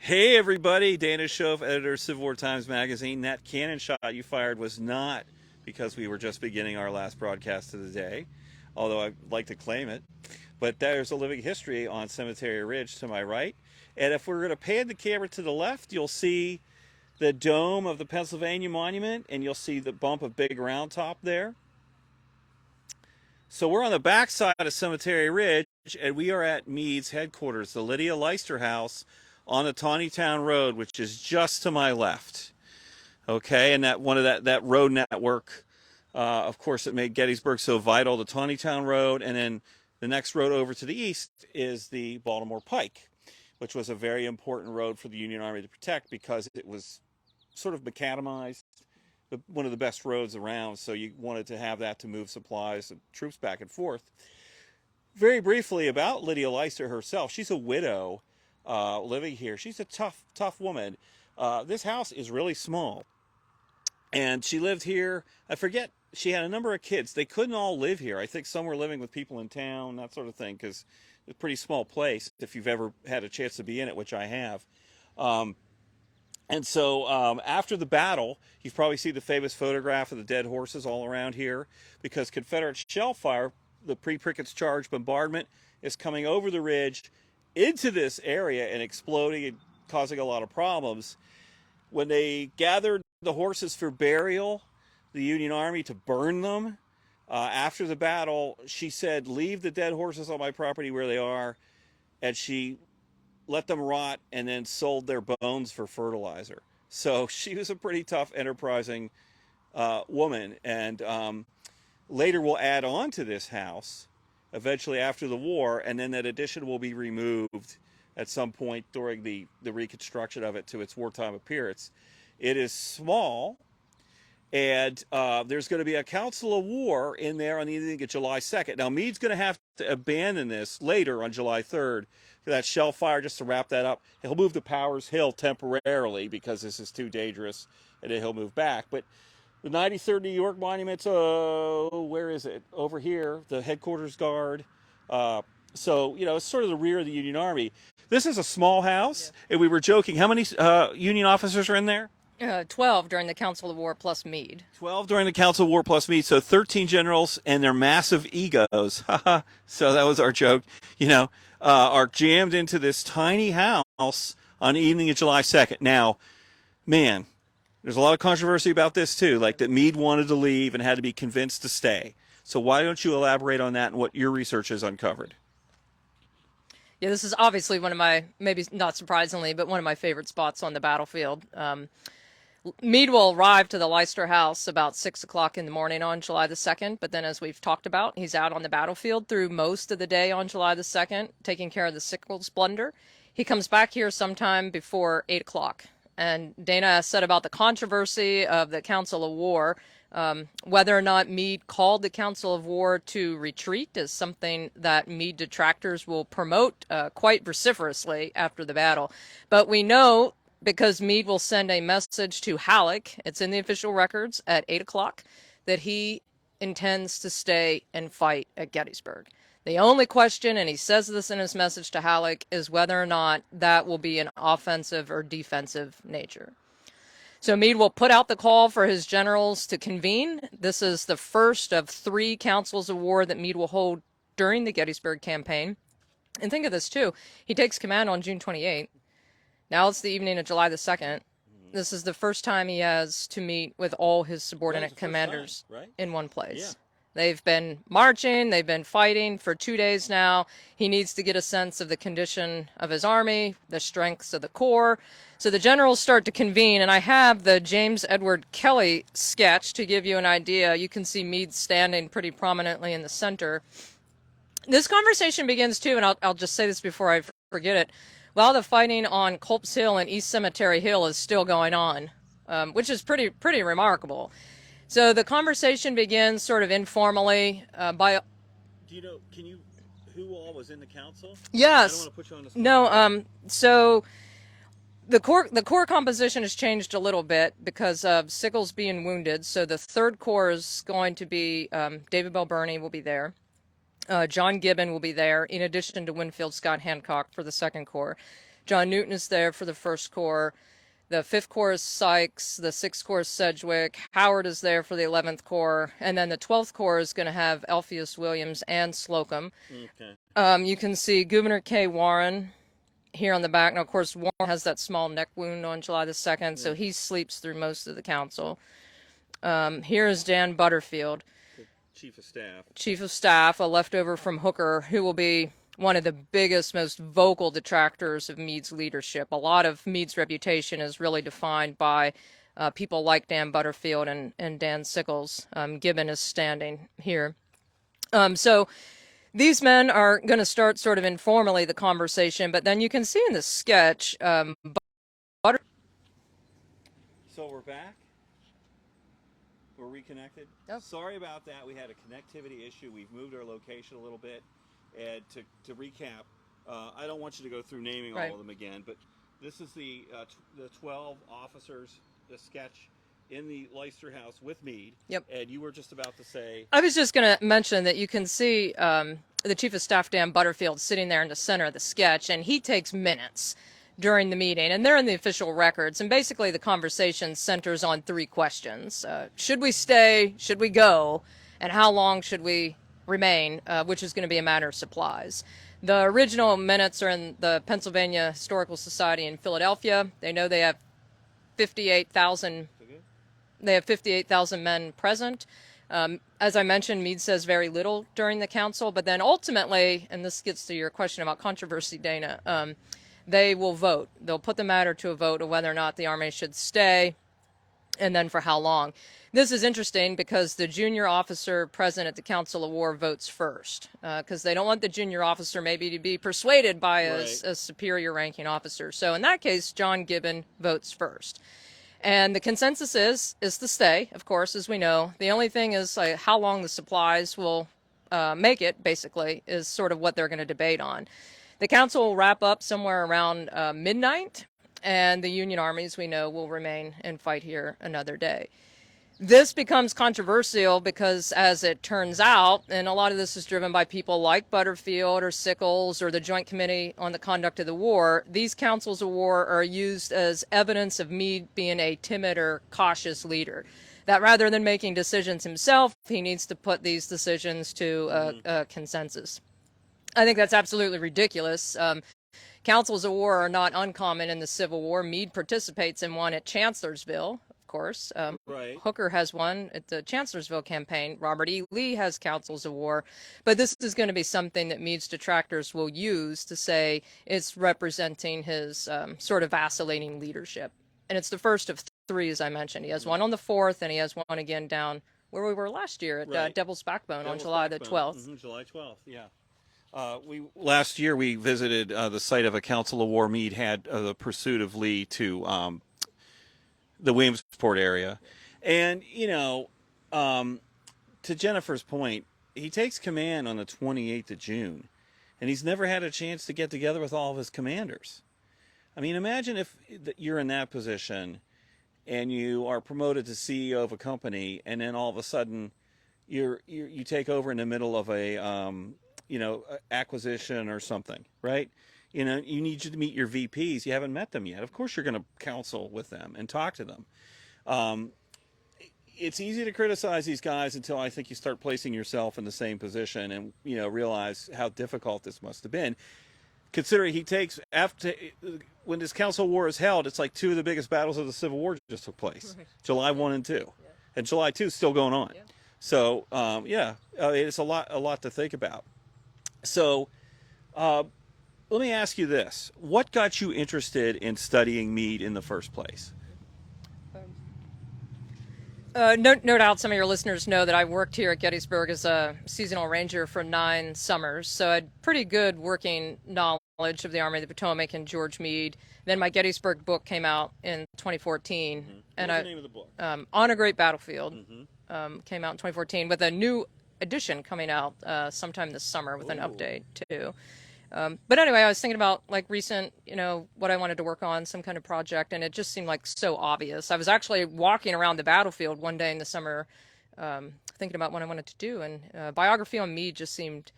Hey everybody, Dana Shove, editor of Civil War Times Magazine. That cannon shot you fired was not because we were just beginning our last broadcast of the day, although I'd like to claim it. But there's a living history on Cemetery Ridge to my right. And if we're going to pan the camera to the left, you'll see the dome of the Pennsylvania Monument, and you'll see the bump of Big Round Top there. So we're on the back side of Cemetery Ridge, and we are at Meade's headquarters, the Lydia Leister House on the Tawnytown Road, which is just to my left. Okay, and that one of that road network, of course, it made Gettysburg so vital. The Tawnytown Road, and then the next road over to the east is the Baltimore Pike, which was a very important road for the Union Army to protect because it was sort of macadamized, one of the best roads around. So you wanted to have that to move supplies and troops back and forth. Very briefly about Lydia Leister herself, she's a widow living here. She's a tough woman. This house is really small, and she lived here. I forget. She had a number of kids. They couldn't all live here. I think some were living with people in town, that sort of thing, because it's a pretty small place. If you've ever had a chance to be in it, which I have. Um, and so after the battle, you've probably seen the famous photograph of the dead horses all around here because Confederate shell fire, the pre-Prickett's charge bombardment, is coming over the ridge into this area and exploding and causing a lot of problems. When they gathered the horses for burial, the Union Army to burn them, after the battle, she said, "Leave the dead horses on my property where they are," and she let them rot and then sold their bones for fertilizer. So she was a pretty tough, enterprising woman. And later we'll add on to this house eventually after the war, and then that addition will be removed at some point during the reconstruction of it to its wartime appearance. It is small, and there's going to be a council of war in there on the evening of July 2nd. Now, Meade's going to have to abandon this later on July 3rd for that shell fire. Just to wrap that up, he'll move to Powers Hill temporarily because this is too dangerous, and then he'll move back. But the 93rd New York Monument's, where is it? Over here, the headquarters guard. So, it's sort of the rear of the Union Army. This is a small house, and we were joking. How many Union officers are in there? 12 during the Council of War plus Meade. 12 during the Council of War plus Meade, so 13 generals and their massive egos. So that was our joke, are jammed into this tiny house on the evening of July 2nd. Now, man, there's a lot of controversy about this too, like that Meade wanted to leave and had to be convinced to stay. So why don't you elaborate on that and what your research has uncovered? Yeah, this is obviously one of my, maybe not surprisingly, but one of my favorite spots on the battlefield. Meade will arrive to the Leister House about 6 o'clock in the morning on July the 2nd, but then as we've talked about, he's out on the battlefield through most of the day on July the 2nd, taking care of the sickles blunder. He comes back here sometime before 8 o'clock. And Dana said about the controversy of the Council of War, whether or not Meade called the Council of War to retreat is something that Meade detractors will promote quite vociferously after the battle. But we know, because Meade will send a message to Halleck, it's in the official records at 8 o'clock, that he intends to stay and fight at Gettysburg. The only question, and he says this in his message to Halleck, is whether or not that will be an offensive or defensive nature. So Meade will put out the call for his generals to convene. This is the first of 3 councils of war that Meade will hold during the Gettysburg campaign. And think of this, too. He takes command on June 28th. Now it's the evening of July the 2nd. This is the first time he has to meet with all his subordinate commanders in one place. Yeah. They've been marching, they've been fighting for 2 days now. He needs to get a sense of the condition of his army, the strengths of the corps. So the generals start to convene, and I have the James Edward Kelly sketch to give you an idea. You can see Meade standing pretty prominently in the center. This conversation begins, too, and I'll just say this before I forget it. While the fighting on Culp's Hill and East Cemetery Hill is still going on, which is pretty remarkable. So the conversation begins sort of informally by. Do you know? Who all was in the council? Yes. I don't want to put you on the spot. No. So the corps composition has changed a little bit because of Sickles being wounded. So the 3rd Corps is going to be David Bell Birney will be there. John Gibbon will be there, in addition to Winfield Scott Hancock for the 2nd Corps. John Newton is there for the First Corps. The Fifth Corps is Sykes. The Sixth Corps is Sedgwick. Howard is there for the 11th Corps. And then the 12th Corps is going to have Alpheus Williams and Slocum. Okay. You can see Gouverneur K. Warren here on the back. Now, of course, Warren has that small neck wound on July the 2nd, so he sleeps through most of the council. Here is Dan Butterfield, Chief of Staff. Chief of Staff, a leftover from Hooker, who will be one of the biggest, most vocal detractors of Meade's leadership. A lot of Meade's reputation is really defined by people like Dan Butterfield and Dan Sickles. Gibbon is standing here. So these men are going to start sort of informally the conversation, but then you can see in the sketch, So we're back. We're reconnected. Yep. Sorry about that. We had a connectivity issue. We've moved our location a little bit. And to recap, I don't want you to go through naming all of them again, but this is the 12 officers, the sketch in the Leister house with Meade. Yep. And you were just about to say... I was just going to mention that you can see the Chief of Staff, Dan Butterfield, sitting there in the center of the sketch, and he takes minutes during the meeting, and they're in the official records. And basically the conversation centers on three questions. Should we stay? Should we go? And how long should we remain, which is going to be a matter of supplies. The original minutes are in the Pennsylvania Historical Society in Philadelphia. They know they have 58,000 men present. As I mentioned, Meade says very little during the council, but then ultimately, and this gets to your question about controversy, Dana, they will vote. They'll put the matter to a vote of whether or not the Army should stay, and then for how long. This is interesting because the junior officer present at the Council of War votes first, because they don't want the junior officer maybe to be persuaded by a superior ranking officer. So in that case, John Gibbon votes first. And the consensus is to stay, of course, as we know. The only thing is how long the supplies will make it, basically, is sort of what they're going to debate on. The council will wrap up somewhere around midnight, and the Union armies, we know, will remain and fight here another day. This becomes controversial because, as it turns out, and a lot of this is driven by people like Butterfield or Sickles or the Joint Committee on the Conduct of the War, these councils of war are used as evidence of Meade being a timid or cautious leader. That rather than making decisions himself, he needs to put these decisions to a consensus. I think that's absolutely ridiculous. Councils of war are not uncommon in the Civil War. Meade participates in one at Chancellorsville, of course. Hooker has one at the Chancellorsville campaign. Robert E. Lee has councils of war. But this is going to be something that Meade's detractors will use to say it's representing his sort of vacillating leadership. And it's the first of three, as I mentioned. He has one on the 4th, and he has one again down where we were last year at Devil's Backbone on July the 12th. July 12th, yeah. Last year we visited the site of a Council of War Meade had the pursuit of Lee to the Williamsport area. And, to Jennifer's point, he takes command on the 28th of June, and he's never had a chance to get together with all of his commanders. I mean, imagine if you're in that position and you are promoted to CEO of a company, and then all of a sudden you take over in the middle of a acquisition or something, right? You need you to meet your VPs. You haven't met them yet. Of course, you're going to counsel with them and talk to them. It's easy to criticize these guys until I think you start placing yourself in the same position and, realize how difficult this must have been. Considering he takes, when this council war is held, it's like two of the biggest battles of the Civil War just took place. Right. July 1 and 2. Yeah. And July 2 is still going on. Yeah. So, it's a lot to think about. So, let me ask you this. What got you interested in studying Meade in the first place? No doubt some of your listeners know that I worked here at Gettysburg as a seasonal ranger for 9 summers, so I had pretty good working knowledge of the Army of the Potomac and George Meade. Then my Gettysburg book came out in 2014. Mm-hmm. What's the name of the book? On a Great Battlefield. Mm-hmm. Came out in 2014 with a new edition coming out sometime this summer with an update too. But anyway, I was thinking about recent, what I wanted to work on, some kind of project, and it just seemed like so obvious. I was actually walking around the battlefield one day in the summer thinking about what I wanted to do, and biography on Meade just seemed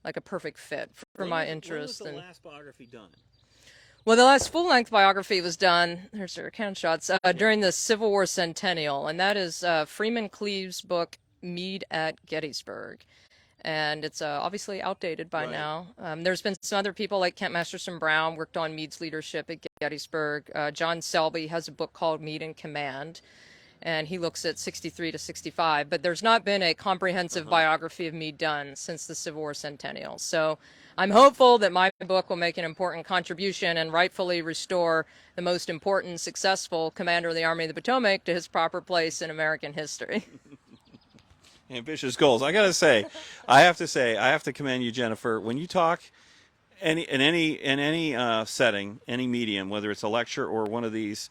like a perfect fit for my interest. When was the last biography done? Well, the last full-length biography was done, there's their account shots, during the Civil War centennial, and that is Freeman Cleave's book, Meade at Gettysburg. And it's obviously outdated by Right. now. There's been some other people like Kent Masterson Brown worked on Meade's leadership at Gettysburg. John Selby has a book called Meade in Command, and he looks at 63 to 65. But there's not been a comprehensive biography of Meade done since the Civil War centennial. So I'm hopeful that my book will make an important contribution and rightfully restore the most important, successful commander of the Army of the Potomac to his proper place in American history. Ambitious goals. I gotta say, I have to commend you, Jennifer. When you talk in any setting, any medium, whether it's a lecture or one of these,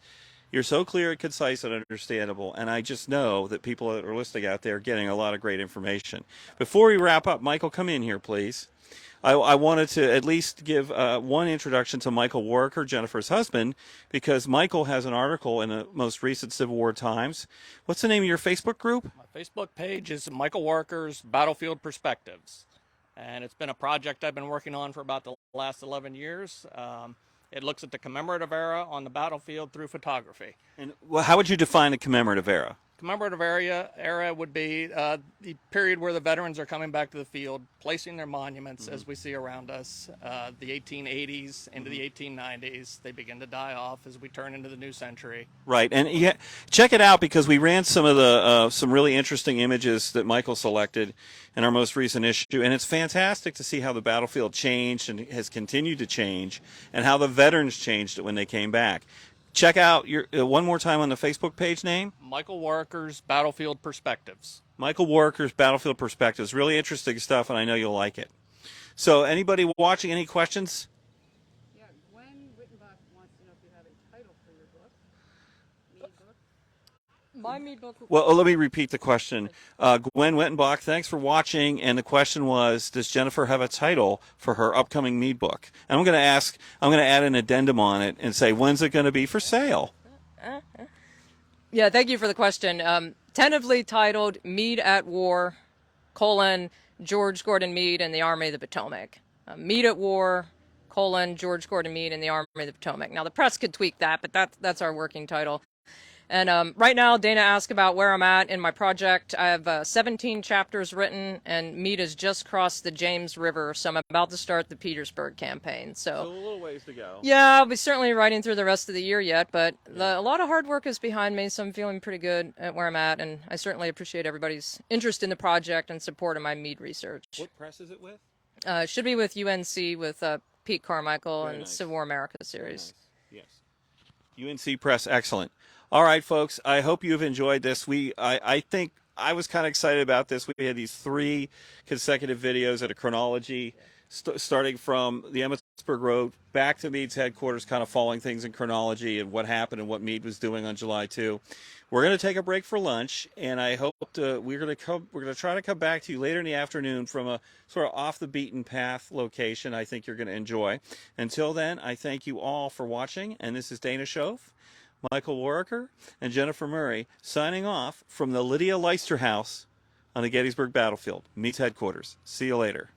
you're so clear, concise, and understandable. And I just know that people that are listening out there are getting a lot of great information. Before we wrap up, Michael, come in here, please. I wanted to at least give one introduction to Michael Worker, Jennifer's husband, because Michael has an article in the most recent Civil War Times. What's the name of your Facebook group? My Facebook page is Michael Worker's Battlefield Perspectives, and it's been a project I've been working on for about the last 11 years. It looks at the commemorative era on the battlefield through photography. And well, how would you define the commemorative era? Commemorative era would be the period where the veterans are coming back to the field, placing their monuments as we see around us. The 1880s into the 1890s, they begin to die off as we turn into the new century. Right, and yeah, check it out because we ran some of the some really interesting images that Michael selected in our most recent issue, and it's fantastic to see how the battlefield changed and has continued to change, and how the veterans changed it when they came back. Check out your one more time on the Facebook page name. Michael Worker's Battlefield Perspectives. Michael Worker's Battlefield Perspectives. Really interesting stuff, and I know you'll like it. So, anybody watching, any questions? Yeah, Gwen Wittenbach wants to know if you have a title for your book. Meade book. My Meade book. Well, let me repeat the question. Gwen Wittenbach, thanks for watching. And the question was, does Jennifer have a title for her upcoming Meade book? And I'm going to add an addendum on it and say, when's it going to be for sale? Yeah, thank you for the question. Tentatively titled Meade at War, George Gordon Meade and the Army of the Potomac. Meade at War, George Gordon Meade and the Army of the Potomac. Now, the press could tweak that, but that's our working title. And right now, Dana asked about where I'm at in my project. I have 17 chapters written, and Meade has just crossed the James River, so I'm about to start the Petersburg campaign. So a little ways to go. Yeah, I'll be certainly writing through the rest of the year yet, but a lot of hard work is behind me, so I'm feeling pretty good at where I'm at, and I certainly appreciate everybody's interest in the project and support of my Meade research. What press is it with? Should be with UNC with Pete Carmichael Very and nice. Civil War America series. Nice. Yes. UNC Press, excellent. All right, folks, I hope you've enjoyed this. I think I was kind of excited about this. We had these 3 consecutive videos at a chronology, starting from the Emmitsburg Road back to Meade's headquarters, kind of following things in chronology and what happened and what Meade was doing on July 2. We're going to take a break for lunch, and I hope we're going to try to come back to you later in the afternoon from a sort of off the beaten path location I think you're going to enjoy. Until then, I thank you all for watching, and this is Dana Schoaf, Michael Worker, and Jennifer Murray signing off from the Lydia Leister House on the Gettysburg Battlefield, Meade's headquarters. See you later.